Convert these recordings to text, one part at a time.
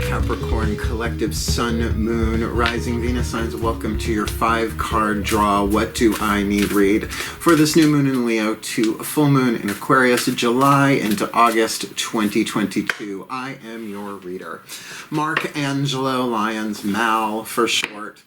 Capricorn collective Sun, Moon, Rising, Venus signs. Welcome to your 5-card draw. What do I need read for this new moon in Leo to a full moon in Aquarius, July into August 2022. I am your reader. Mark, Angelo, Lyons, Mal for short.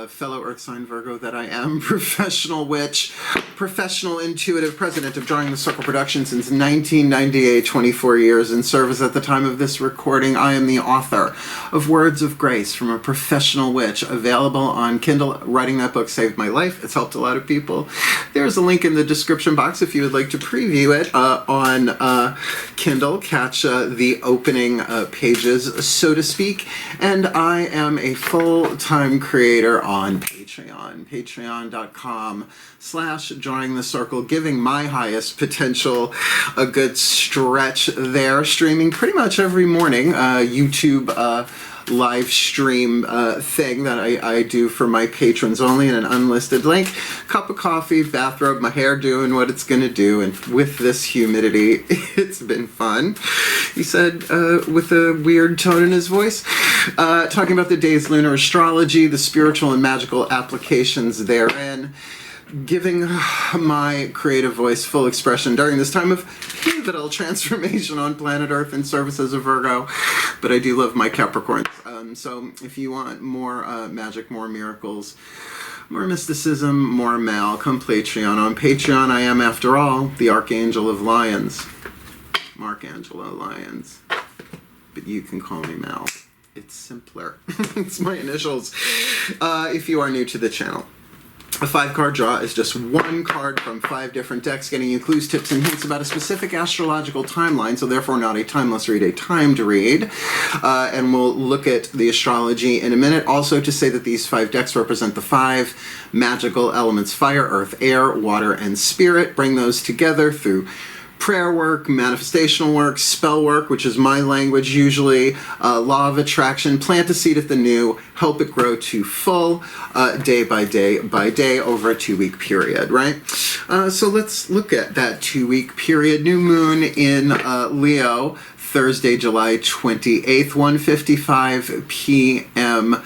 Fellow Earth sign Virgo that I am, professional witch, professional intuitive, president of Drawing the Circle Productions since 1998, 24 years in service at the time of this recording. I am the author of Words of Grace from a Professional Witch, available on Kindle. Writing that book saved my life. It's helped a lot of people. There's a link in the description box if you would like to preview it on Kindle. Catch the opening pages, so to speak. And I am a full-time creator on Patreon, patreon.com/Drawing the Circle, giving my highest potential a good stretch there, streaming pretty much every morning, YouTube live stream thing that I do for my patrons only in an unlisted link. Cup of coffee, bathrobe, my hair doing what it's gonna do, and with this humidity, it's been fun. He said with a weird tone in his voice, talking about the day's lunar astrology, the spiritual and magical applications therein, giving my creative voice full expression during this time of pivotal transformation on planet Earth in service as a Virgo. But I do love my Capricorns. So if you want more magic, more miracles, more mysticism, more Mal, come Patreon. On Patreon, I am, after all, the Archangel of Lyons. Mark Angelo Lyons. But you can call me Mal. It's simpler. It's my initials. If you are new to the channel. A 5-card draw is just one card from 5 different decks, getting you clues, tips, and hints about a specific astrological timeline, so therefore not a timeless read, a timed read. And we'll look at the astrology in a minute. Also to say that these 5 decks represent the 5 magical elements: fire, earth, air, water, and spirit. Bring those together through prayer work, manifestational work, spell work, which is my language usually, law of attraction, plant a seed at the new, help it grow to full, day by day by day over a 2-week period, right? So let's look at that 2-week period. New moon in Leo, Thursday, July 28th, 1:55 p.m.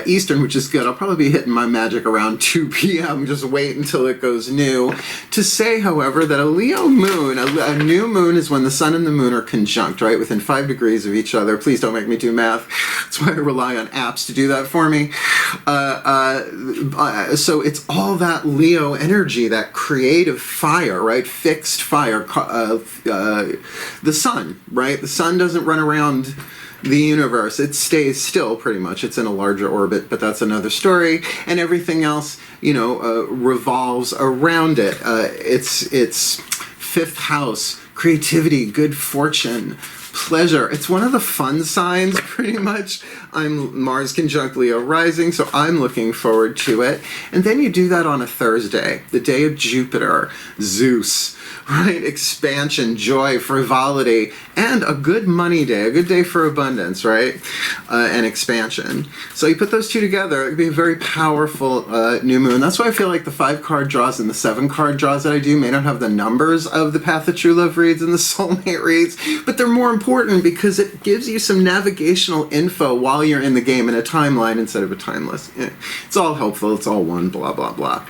Eastern, which is good. I'll probably be hitting my magic around 2 p.m. Just wait until it goes new. To say, however, that a Leo moon, a new moon, is when the sun and the moon are conjunct, right? Within 5 degrees of each other. Please don't make me do math. That's why I rely on apps to do that for me. So it's all that Leo energy, that creative fire, right? Fixed fire. The sun, right? The sun doesn't run around the universe. It stays still pretty much. It's in a larger orbit, but that's another story. And everything else, you know, revolves around it. It's 5th house, creativity, good fortune, pleasure. It's one of the fun signs, pretty much. I'm Mars conjunct Leo rising, so I'm looking forward to it. And then you do that on a Thursday, the day of Jupiter, Zeus, right? Expansion, joy, frivolity, and a good money day, a good day for abundance, right? And expansion. So you put those two together, it could be a very powerful new moon. That's why I feel like the 5-card draws and the 7-card draws that I do may not have the numbers of the Path of True Love reads and the Soulmate reads, but they're more important because it gives you some navigational info while you're in the game in a timeline instead of a timeless. It's all helpful, it's all one, blah, blah, blah.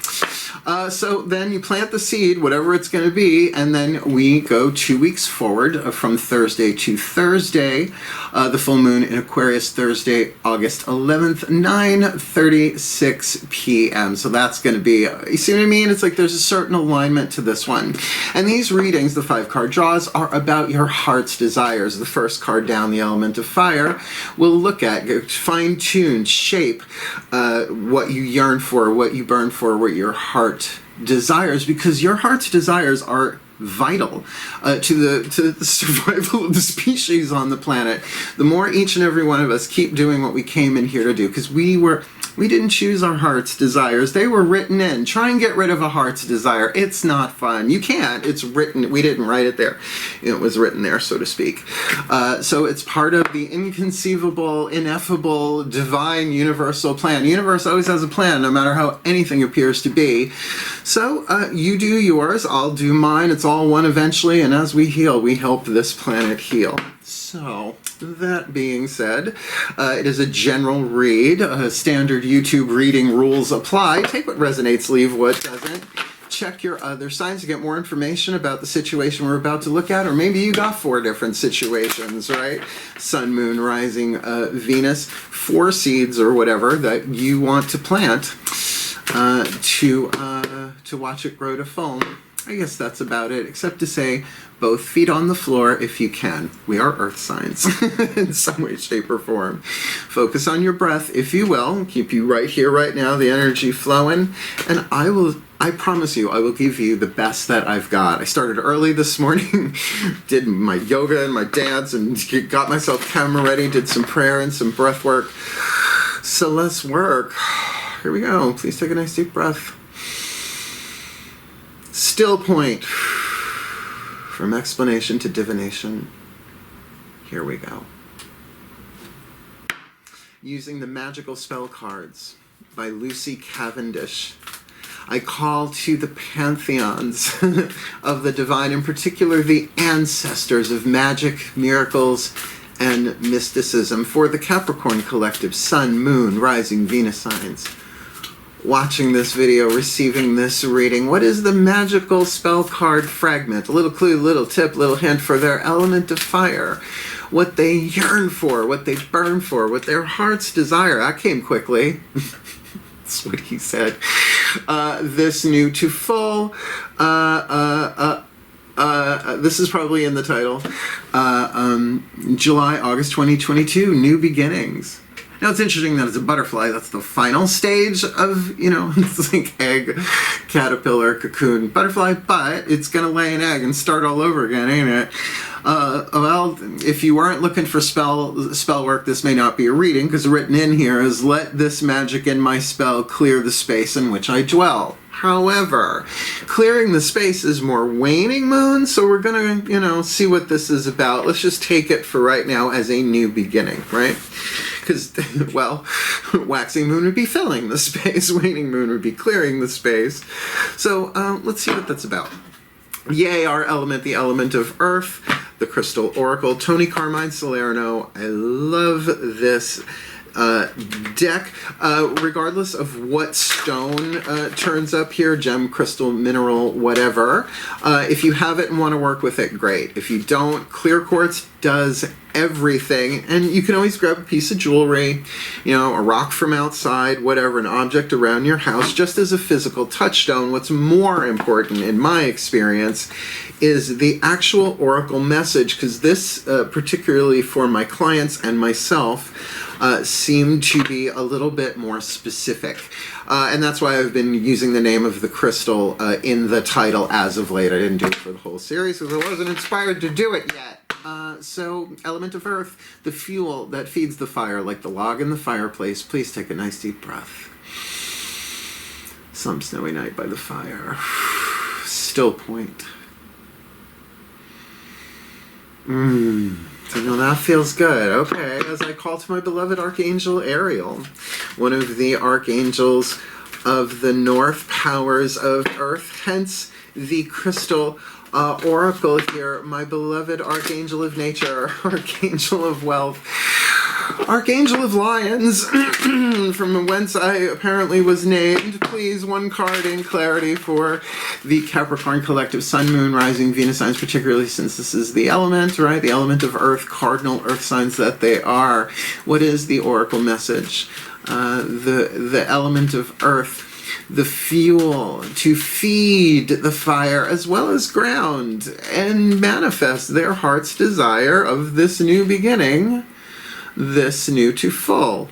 So then you plant the seed, whatever it's going to be, and then we go 2 weeks forward from Thursday to Thursday. The full moon in Aquarius, Thursday, August 11th, 9:36 p.m. So that's going to be, you see what I mean? It's like there's a certain alignment to this one. And these readings, the 5-card draws, are about your heart's desires. The first card down, the element of fire, we'll look at, fine-tune, shape what you yearn for, what you burn for, what your heart desires, because your heart's desires are vital to the survival of the species on the planet. The more each and every one of us keep doing what we came in here to do, because we didn't choose our heart's desires. They were written in. Try and get rid of a heart's desire. It's not fun. You can't. It's written. We didn't write it there. It was written there, so to speak. So it's part of the inconceivable, ineffable, divine, universal plan. The universe always has a plan, no matter how anything appears to be. So you do yours. I'll do mine. It's all one eventually. And as we heal, we help this planet heal. So, that being said, it is a general read. Standard YouTube reading rules apply. Take what resonates, leave what doesn't. Check your other signs to get more information about the situation we're about to look at, or maybe you got 4 different situations, right? Sun, Moon, Rising, Venus, 4 seeds or whatever that you want to plant to watch it grow to foam. I guess that's about it, except to say both feet on the floor if you can. We are earth signs in some way, shape, or form. Focus on your breath, if you will. Keep you right here, right now, the energy flowing. And I promise you, I will give you the best that I've got. I started early this morning, did my yoga and my dance, and got myself camera ready, did some prayer and some breath work. So let's work. Here we go. Please take a nice deep breath. Still point. From explanation to divination. Here we go. Using the magical spell cards by Lucy Cavendish, I call to the pantheons of the divine, in particular the ancestors of magic, miracles, and mysticism, for the Capricorn collective, Sun, Moon, Rising, Venus signs. Watching this video, receiving this reading, what is the magical spell card fragment? A little clue, little tip, little hint for their element of fire. What they yearn for, what they burn for, what their hearts desire. That came quickly. That's what he said. This new to full. This is probably in the title. July, August 2022, new beginnings. Now, it's interesting that it's a butterfly. That's the final stage of, it's like egg, caterpillar, cocoon, butterfly, but it's going to lay an egg and start all over again, ain't it? Well, if you weren't looking for spell work, this may not be a reading, because written in here is, let this magic in my spell clear the space in which I dwell. However, clearing the space is more waning moon, so we're going to, see what this is about. Let's just take it for right now as a new beginning, right? Because, well, waxing moon would be filling the space, waning moon would be clearing the space. So let's see what that's about. Yay, our element, the element of earth, the crystal oracle, Tony Carmine Salerno. I love this deck, regardless of what stone turns up here, gem, crystal, mineral, whatever. If you have it and want to work with it, great. If you don't, clear quartz does everything, and you can always grab a piece of jewelry, a rock from outside, whatever, an object around your house, just as a physical touchstone. What's more important, in my experience, is the actual oracle message, because this, particularly for my clients and myself, seem to be a little bit more specific. And that's why I've been using the name of the crystal in the title as of late. I didn't do it for the whole series because I wasn't inspired to do it yet. So, element of earth, the fuel that feeds the fire, like the log in the fireplace. Please take a nice deep breath. Some snowy night by the fire. Still point. So that feels good. Okay, as I call to my beloved Archangel Ariel, one of the archangels of the north, powers of earth, hence the crystal oracle here, my beloved Archangel of nature, Archangel of wealth, Archangel of Lyons, from whence I apparently was named. Please, one card in clarity for the Capricorn collective, Sun, Moon, Rising, Venus signs, particularly since this is the element, right? The element of earth, cardinal earth signs that they are. What is the oracle message? The element of earth, the fuel to feed the fire as well as ground and manifest their heart's desire of this new beginning, this new to full.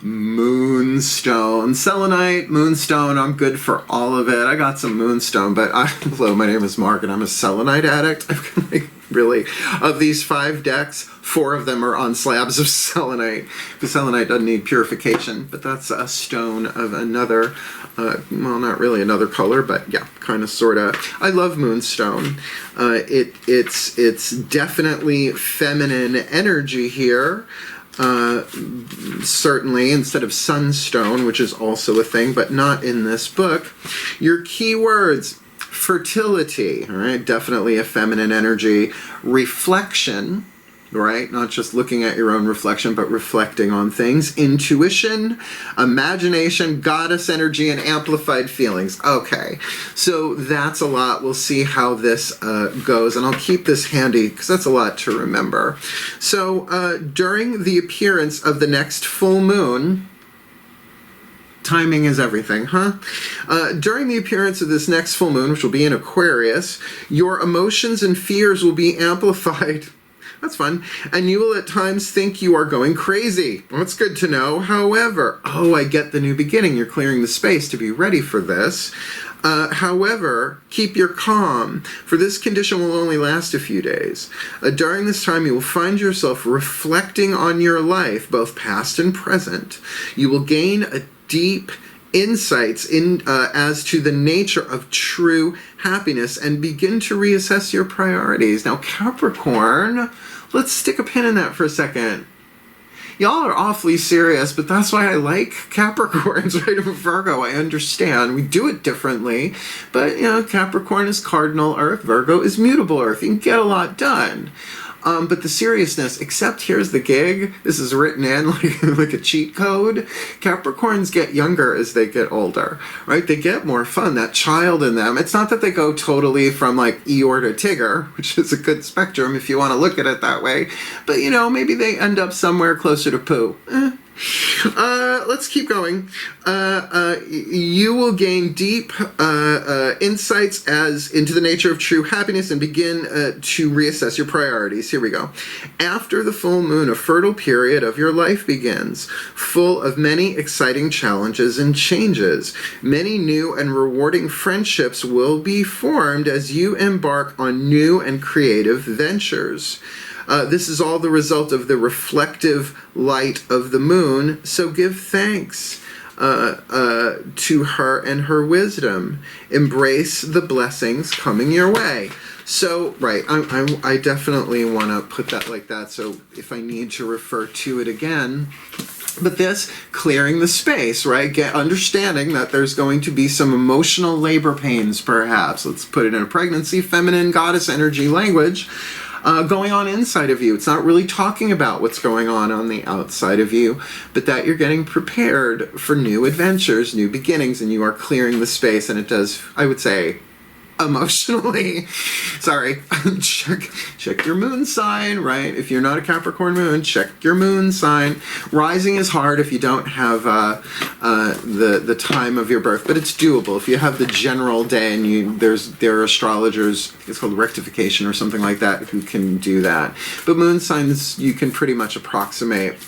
Moonstone, selenite, moonstone. I'm good for all of it. I got some moonstone, but hello, my name is Mark and I'm a selenite addict. I've got really, of these 5 decks, 4 of them are on slabs of selenite, because selenite doesn't need purification, but that's a stone of another, well, not really another color, but yeah, kind of, sort of. I love moonstone. It's definitely feminine energy here. Certainly, instead of sunstone, which is also a thing, but not in this book. Your keywords: fertility, all right, definitely a feminine energy. Reflection, right? Not just looking at your own reflection, but reflecting on things. Intuition, imagination, goddess energy, and amplified feelings. Okay, so that's a lot. We'll see how this goes, and I'll keep this handy because that's a lot to remember. So during the appearance of the next full moon, timing is everything, huh? During the appearance of this next full moon, which will be in Aquarius, your emotions and fears will be amplified. That's fun. And you will at times think you are going crazy. Well, that's good to know. However, oh, I get the new beginning. You're clearing the space to be ready for this. However, keep your calm, for this condition will only last a few days. During this time, you will find yourself reflecting on your life, both past and present. You will gain a deep insights as to the nature of true happiness and begin to reassess your priorities. Now, Capricorn, let's stick a pin in that for a second. Y'all are awfully serious, but that's why I like Capricorns, right? Virgo, I understand. We do it differently, but, you know, Capricorn is cardinal Earth, Virgo is mutable Earth. You can get a lot done. But the seriousness, except here's the gig, this is written in like a cheat code. Capricorns get younger as they get older, right? They get more fun, that child in them. It's not that they go totally from like Eeyore to Tigger, which is a good spectrum if you want to look at it that way. But, you know, maybe they end up somewhere closer to Pooh. Let's keep going. You will gain deep insights as into the nature of true happiness and begin to reassess your priorities. Here we go. After the full moon, a fertile period of your life begins, full of many exciting challenges and changes. Many new and rewarding friendships will be formed as you embark on new and creative ventures. This is all the result of the reflective light of the moon, so give thanks to her and her wisdom. Embrace the blessings coming your way. So, right, I definitely want to put that like that, so if I need to refer to it again. But this, clearing the space, right? Understanding that there's going to be some emotional labor pains, perhaps. Let's put it in a pregnancy, feminine, goddess energy language. Going on inside of you. It's not really talking about what's going on the outside of you, but that you're getting prepared for new adventures, new beginnings, and you are clearing the space, and it does, I would say, emotionally. Sorry. check your moon sign, right? If you're not a Capricorn moon, check your moon sign. Rising is hard if you don't have the time of your birth, but it's doable. If you have the general day and there are astrologers, it's called rectification or something like that, who can do that. But moon signs you can pretty much approximate.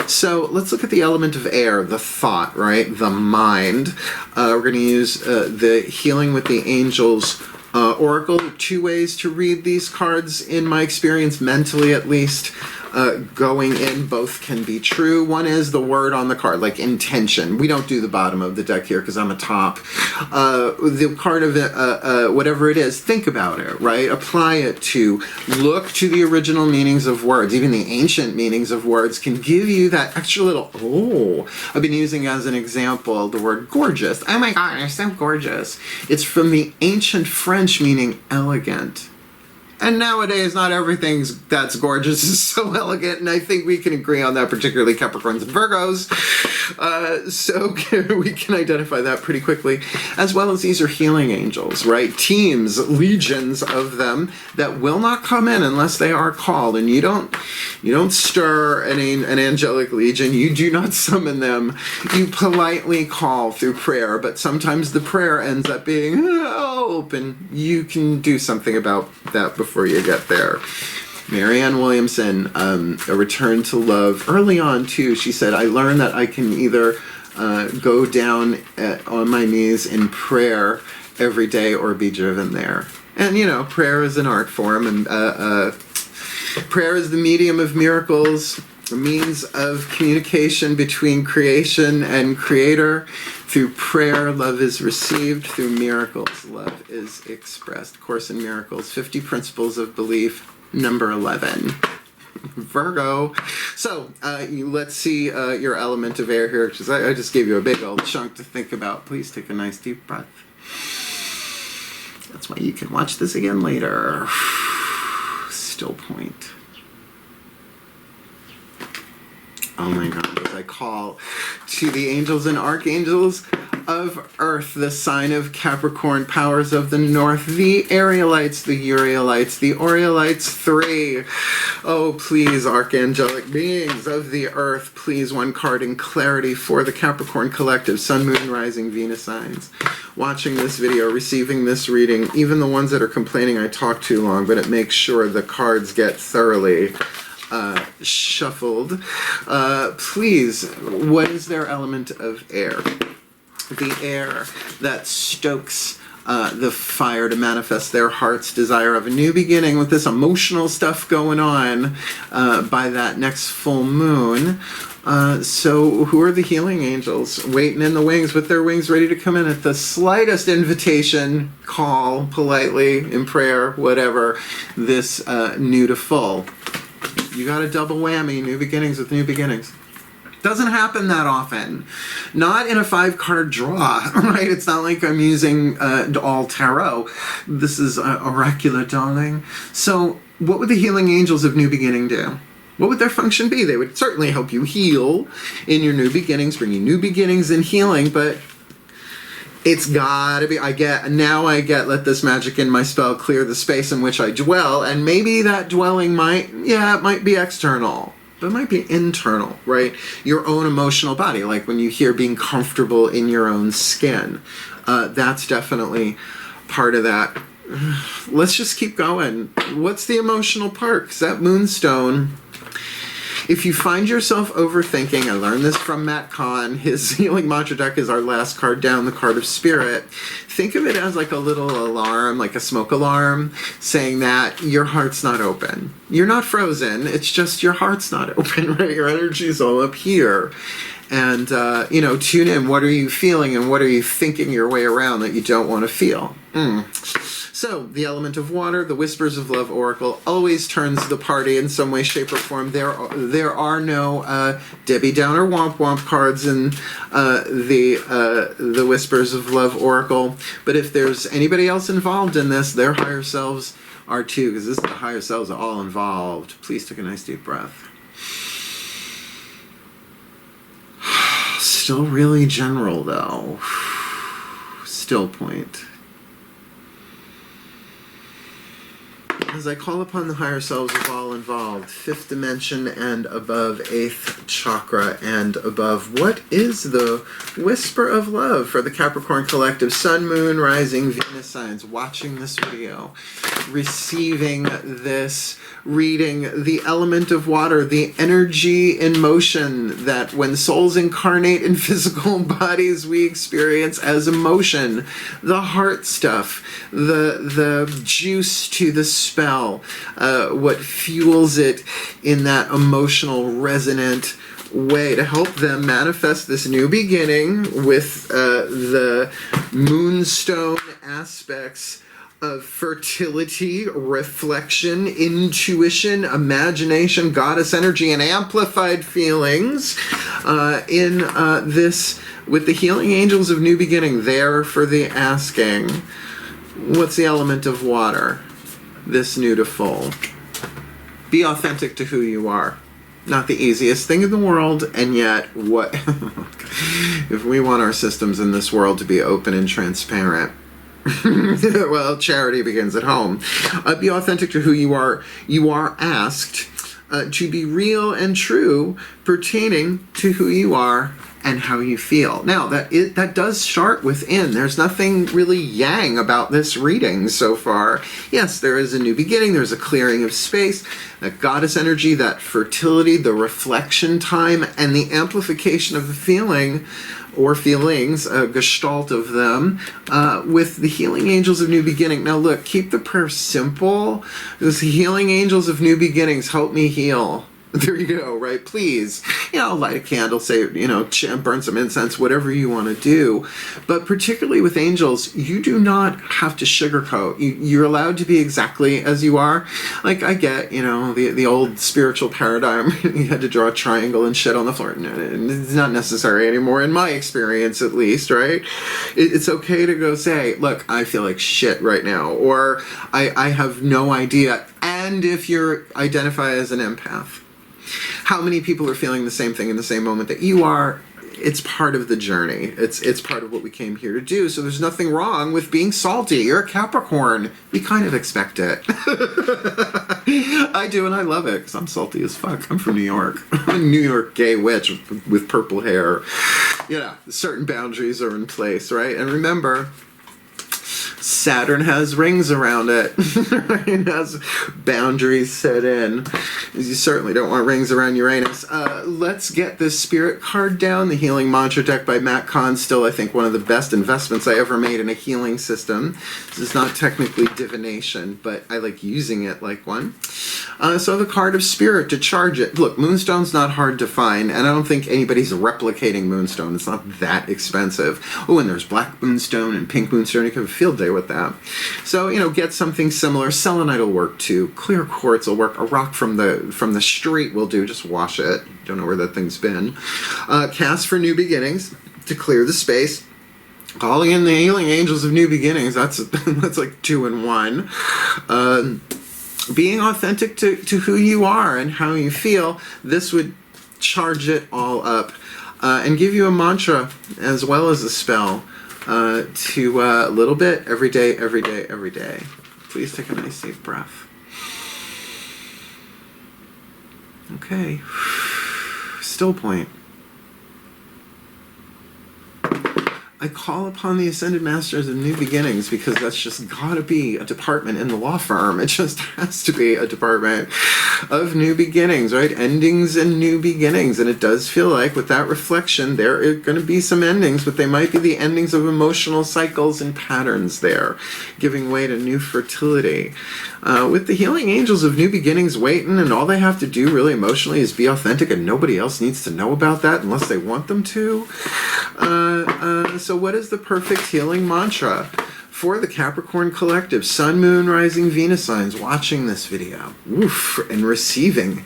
So let's look at the element of air, the thought, right? The mind. We're going to use the Healing with the Angels Oracle. There are two ways to read these cards, in my experience, mentally at least. Going in, both can be true. One is the word on the card, like intention. We don't do the bottom of the deck here because I'm a top. The card of it, whatever it is, think about it, right? Apply it to, look to the original meanings of words. Even the ancient meanings of words can give you that extra little, oh. I've been using as an example the word gorgeous. Oh my gosh, so gorgeous. It's from the ancient French meaning elegant. And nowadays, not everything that's gorgeous is so elegant, and I think we can agree on that, particularly Capricorns and Virgos. So we can identify that pretty quickly. As well as these are healing angels, right? Teams, legions of them that will not come in unless they are called. And you don't stir an angelic legion. You do not summon them. You politely call through prayer, but sometimes the prayer ends up being help, and you can do something about that before you get there. Marianne Williamson, A Return to Love. Early on, too, she said, I learned that I can either go down on my knees in prayer every day or be driven there. And, you know, prayer is an art form, and prayer is the medium of miracles, a means of communication between creation and creator. Through prayer, love is received. Through miracles, love is expressed. Course in Miracles, 50 Principles of Belief, number 11. Virgo. So, let's see your element of air here, because I just gave you a big old chunk to think about. Please take a nice deep breath. That's why you can watch this again later. Still point. Oh my God, as I call to the angels and archangels of Earth, the sign of Capricorn, powers of the North, the Arielites, the Urielites, the Orielites 3. Oh, please, archangelic beings of the Earth, please, one card in clarity for the Capricorn collective, Sun, Moon, Rising, Venus signs. Watching this video, receiving this reading, even the ones that are complaining I talk too long, but it makes sure the cards get thoroughly shuffled. Please, what is their element of air? The air that stokes the fire to manifest their heart's desire of a new beginning with this emotional stuff going on by that next full moon. So who are the healing angels waiting in the wings with their wings ready to come in at the slightest invitation, call politely in prayer, whatever, this new to full? You got a double whammy, new beginnings with new beginnings. Doesn't happen that often. Not in a 5-card draw, right? It's not like I'm using all tarot. This is oracular, darling. So what would the healing angels of new beginning do? What would their function be? They would certainly help you heal in your new beginnings, bring you new beginnings and healing, but it's gotta be, I get, let this magic in my spell clear the space in which I dwell, and maybe that dwelling might be external, but it might be internal, right? Your own emotional body, like when you hear being comfortable in your own skin. That's definitely part of that. Let's just keep going. What's the emotional part? Because that Moonstone, if you find yourself overthinking, I learned this from Matt Kahn, his healing mantra deck is our last card down, the card of spirit. Think of it as like a little alarm, like a smoke alarm, saying that your heart's not open. You're not frozen, it's just your heart's not open, right? Your energy's all up here. And, tune in. What are you feeling and what are you thinking your way around that you don't want to feel? So, the element of water, the Whispers of Love Oracle, always turns the party in some way, shape, or form. There are no Debbie Downer Womp Womp cards in the Whispers of Love Oracle. But if there's anybody else involved in this, their higher selves are too, because the higher selves are all involved. Please take a nice deep breath. Still really general, though. Still point. As I call upon the higher selves of all involved, 5th dimension and above, 8th chakra and above, what is the whisper of love for the Capricorn collective, Sun, Moon, Rising, Venus signs, watching this video, receiving this reading, the element of water, the energy in motion that when souls incarnate in physical bodies we experience as emotion, the heart stuff, the juice to the spell, what fuels it in that emotional resonant way to help them manifest this new beginning with the Moonstone aspects of fertility, reflection, intuition, imagination, goddess energy, and amplified feelings in this with the healing angels of new beginning there for the asking. What's the element of water? This new to full. Be authentic to who you are. Not the easiest thing in the world, and yet what if we want our systems in this world to be open and transparent? Well, charity begins at home. Be authentic to who you are. You are asked to be real and true pertaining to who you are and how you feel. Now, that does start within. There's nothing really yang about this reading so far. Yes, there is a new beginning. There's a clearing of space, that goddess energy, that fertility, the reflection time, and the amplification of the feeling or feelings, a gestalt of them, with the healing angels of new beginning. Now look, keep the prayer simple. This healing angels of new beginnings, help me heal. There you go, right? Please, light a candle, say, burn some incense, whatever you want to do. But particularly with angels, you do not have to sugarcoat. You're allowed to be exactly as you are. Like, I get, the old spiritual paradigm, you had to draw a triangle and shit on the floor. It's not necessary anymore, in my experience at least, right? It's okay to go say, look, I feel like shit right now, or I have no idea. And if you identify as an empath, how many people are feeling the same thing in the same moment that you are. It's part of the journey. It's part of what we came here to do. So there's nothing wrong with being salty. You're a Capricorn. We kind of expect it. I do, and I love it, because I'm salty as fuck. I'm from New York. I'm a New York gay witch with purple hair. You know, certain boundaries are in place, right? And remember, Saturn has rings around it. It has boundaries set in. You certainly don't want rings around Uranus. Let's get this spirit card down. The Healing Mantra deck by Matt Kahn. Still, I think, one of the best investments I ever made in a healing system. This is not technically divination, but I like using it like one. So the card of spirit to charge it. Look, Moonstone's not hard to find, and I don't think anybody's replicating Moonstone. It's not that expensive. Oh, and there's black Moonstone and pink Moonstone. You can have a field day with that. So, you know, get something similar. Selenite will work too. Clear quartz will work. A rock from the street will do. Just wash it. Don't know where that thing's been. Cast for new beginnings to clear the space. Calling in the healing angels of new beginnings. That's like 2 in 1. Being authentic to who you are and how you feel. This would charge it all up and give you a mantra as well as a spell. To a little bit every day, every day, every day. Please take a nice deep breath. Okay. Still point. I call upon the Ascended Masters of New Beginnings, because that's just gotta be a department in the law firm. It just has to be a department of new beginnings, right? Endings and new beginnings. And it does feel like with that reflection, there are going to be some endings, but they might be the endings of emotional cycles and patterns there, giving way to new fertility. With the healing angels of new beginnings waiting, and all they have to do really emotionally is be authentic, and nobody else needs to know about that unless they want them to. So what is the perfect healing mantra for the Capricorn collective? Sun, Moon, Rising, Venus signs watching this video. Oof, and receiving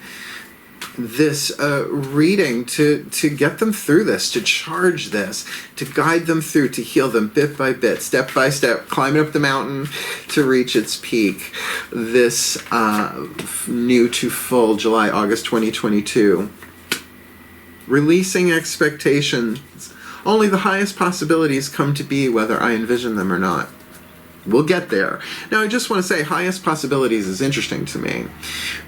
this reading to get them through this, to charge this, to guide them through, to heal them bit by bit, step by step, climbing up the mountain to reach its peak. This new to full July, August 2022. Releasing expectations. Only the highest possibilities come to be, whether I envision them or not. We'll get there. Now, I just want to say highest possibilities is interesting to me,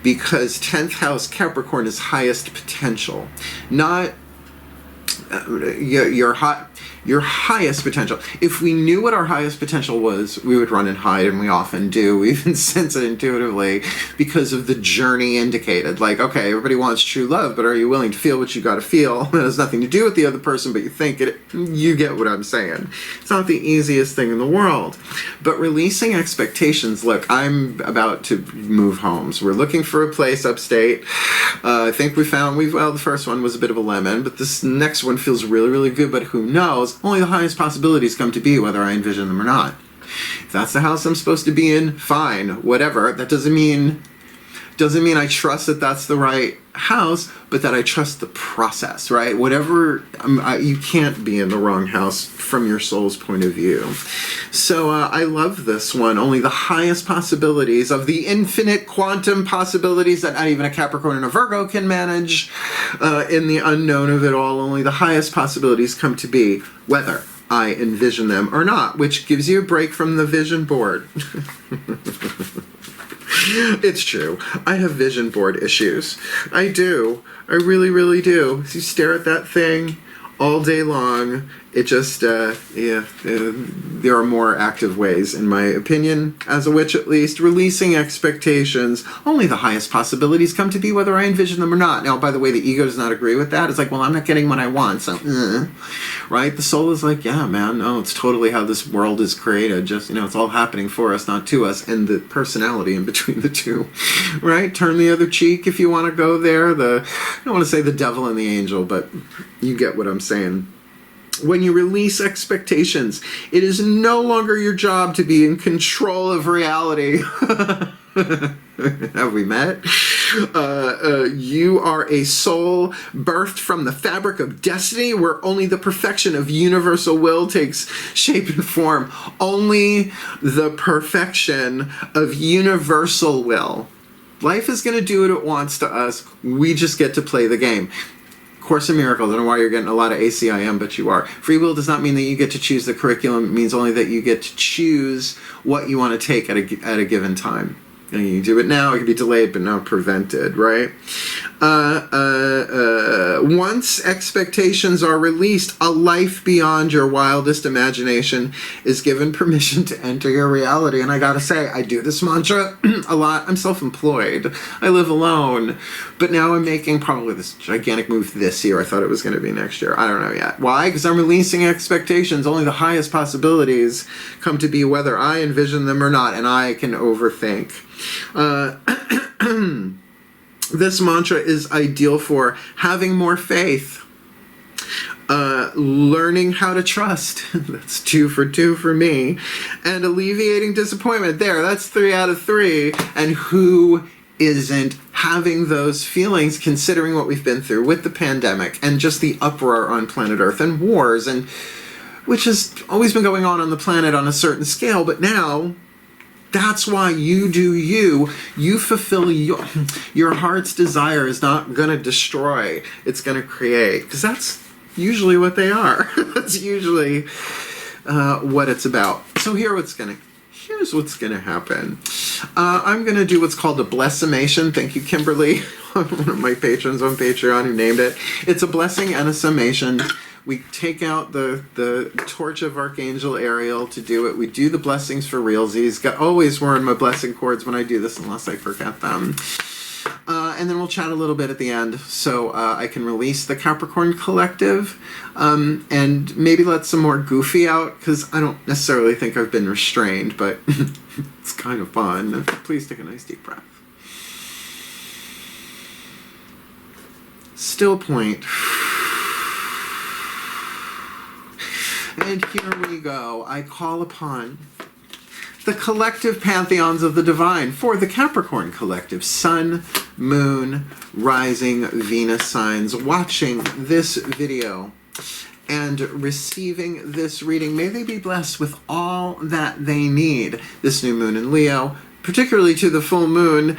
because 10th house Capricorn is highest potential, not your highest potential. If we knew what our highest potential was, we would run and hide, and we often do. We even sense it intuitively because of the journey indicated. Like, okay, everybody wants true love, but are you willing to feel what you got to feel? It has nothing to do with the other person, but you think it. You get what I'm saying. It's not the easiest thing in the world. But releasing expectations. Look, I'm about to move homes. We're looking for a place upstate. I think we found, well, the first one was a bit of a lemon, but this next one feels really, really good, but who knows? Only the highest possibilities come to be, whether I envision them or not. If that's the house I'm supposed to be in, fine, whatever. That doesn't mean I trust that that's the right house, but that I trust the process, right? Whatever, you can't be in the wrong house from your soul's point of view. So I love this one. Only the highest possibilities of the infinite quantum possibilities that not even a Capricorn and a Virgo can manage. In the unknown of it all, only the highest possibilities come to be, whether I envision them or not, which gives you a break from the vision board. It's true. I have vision board issues. I do. I really, really do. You stare at that thing all day long. It just, there are more active ways, in my opinion, as a witch at least. Releasing expectations. Only the highest possibilities come to be, whether I envision them or not. Now, by the way, the ego does not agree with that. It's like, well, I'm not getting what I want, so, right? The soul is like, yeah, man, no, it's totally how this world is created. Just, it's all happening for us, not to us. And the personality in between the two, right? Turn the other cheek if you want to go there. I don't want to say the devil and the angel, but you get what I'm saying. When you release expectations, it is no longer your job to be in control of reality. Have we met? You are a soul birthed from the fabric of destiny, where only the perfection of universal will takes shape and form. Only the perfection of universal will Life is going to do what it wants to us. We just get to play the game. Course in Miracles, I don't know why you're getting a lot of ACIM, but you are. Free will does not mean that you get to choose the curriculum. It means only that you get to choose what you want to take at a given time. And you do it now, it can be delayed, but not prevented, right? Once expectations are released, a life beyond your wildest imagination is given permission to enter your reality. And I gotta say, I do this mantra a lot. I'm self-employed. I live alone. But now I'm making probably this gigantic move this year. I thought it was going to be next year. I don't know yet. Why? Because I'm releasing expectations. Only the highest possibilities come to be, whether I envision them or not, and I can overthink. This mantra is ideal for having more faith, learning how to trust. That's 2 for 2 for me. And alleviating disappointment. There, that's 3 out of 3. And who isn't having those feelings, considering what we've been through with the pandemic and just the uproar on planet Earth and wars, and which has always been going on the planet on a certain scale, but now that's why you do you. You fulfill your heart's desire is not going to destroy. It's going to create. Because that's usually what they are. That's usually what it's about. So here's what's going to happen. I'm going to do what's called a blessimation. Thank you, Kimberly, one of my patrons on Patreon who named it. It's a blessing and a summation. We take out the torch of Archangel Ariel to do it. We do the blessings for realsies. Always wearing my blessing cords when I do this, unless I forget them. And then we'll chat a little bit at the end, so I can release the Capricorn Collective, and maybe let some more goofy out, because I don't necessarily think I've been restrained, but it's kind of fun. Please take a nice deep breath. Still point. And here we go. I call upon the collective pantheons of the divine for the Capricorn Collective. Sun, Moon, Rising, Venus signs watching this video and receiving this reading. May they be blessed with all that they need. This new moon in Leo, particularly to the full moon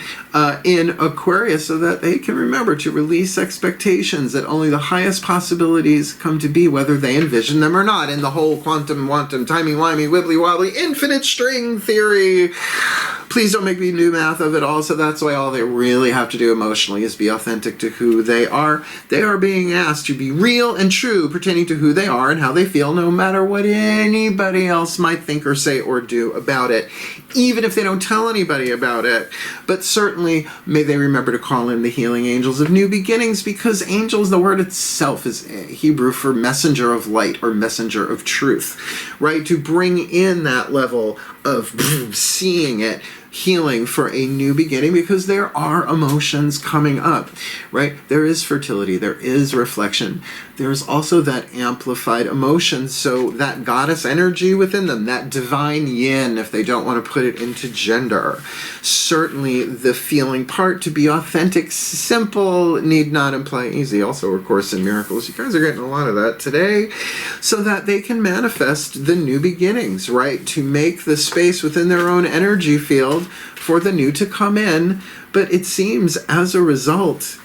in Aquarius, so that they can remember to release expectations that only the highest possibilities come to be, whether they envision them or not, in the whole quantum, timey-wimey, wibbly-wobbly, infinite string theory. Please don't make me do math of it all, so that's why all they really have to do emotionally is be authentic to who they are. They are being asked to be real and true, pertaining to who they are and how they feel, no matter what anybody else might think or say or do about it, even if they don't tell anybody about it. But certainly, may they remember to call in the healing angels of new beginnings, because angels, the word itself, is Hebrew for messenger of light or messenger of truth, right? To bring in that level of seeing it, healing for a new beginning, because there are emotions coming up, right? There is fertility, there is reflection, there's also that amplified emotion, so that goddess energy within them, that divine yin, if they don't want to put it into gender. Certainly the feeling part, to be authentic, simple, need not imply easy. Also, of course, in Miracles, you guys are getting a lot of that today, so that they can manifest the new beginnings, right? To make the space within their own energy field for the new to come in. But it seems, as a result,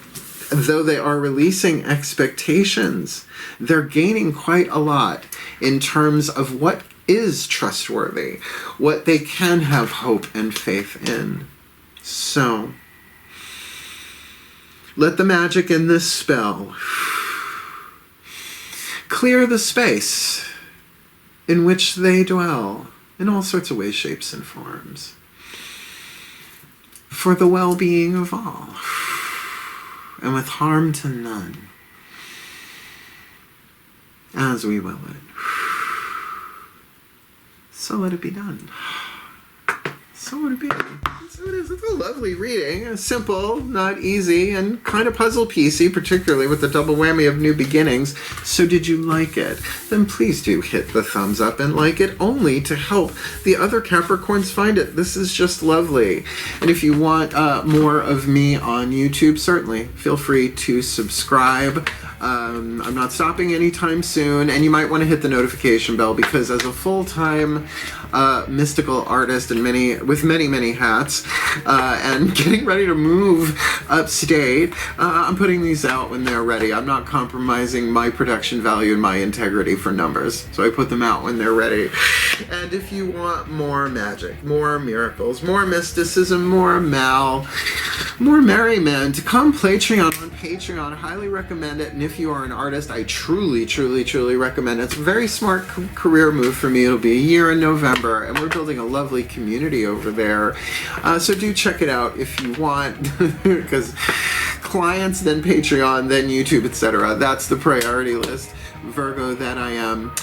though they are releasing expectations, they're gaining quite a lot in terms of what is trustworthy, what they can have hope and faith in. So, let the magic in this spell clear the space in which they dwell in all sorts of ways, shapes, and forms, for the well-being of all, and with harm to none, as we will it. So let it be done. So let it be. So it is. It's a lovely reading. Simple, not easy, and kind of puzzle piecey, particularly with the double whammy of new beginnings. So did you like it? Then please do hit the thumbs up and like it, only to help the other Capricorns find it. This is just lovely. And if you want more of me on YouTube, certainly feel free to subscribe. I'm not stopping anytime soon, and you might want to hit the notification bell, because as a full-time mystical artist and with many hats, and getting ready to move upstate, I'm putting these out when they're ready. I'm not compromising my production value and my integrity for numbers, so I put them out when they're ready. And if you want more magic, more miracles, more mysticism, more more merriment, come Patreon on Patreon. Highly recommend it. And if you are an artist, I truly recommend it. It's a very smart career move for me. It'll be a year in November, and we're building a lovely community over there. So do check it out if you want, because clients, then Patreon, then YouTube, etc. That's the priority list, Virgo that I am.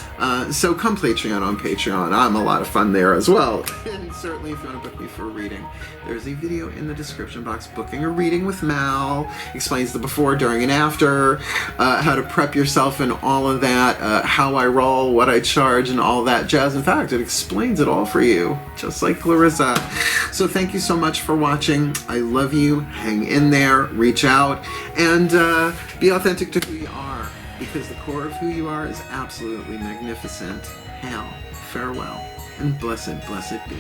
So come Patreon on Patreon. I'm a lot of fun there as well. And certainly if you want to book me for a reading, there's a video in the description box. Booking a reading with Mal explains the before, during, and after, how to prep yourself and all of that, how I roll, what I charge, and all that jazz. In fact, it explains it all for you, just like Clarissa. So thank you so much for watching. I love you. Hang in there, reach out, and be authentic to who you are, because the core of who you are is absolutely magnificent. Hail, farewell, and blessed be.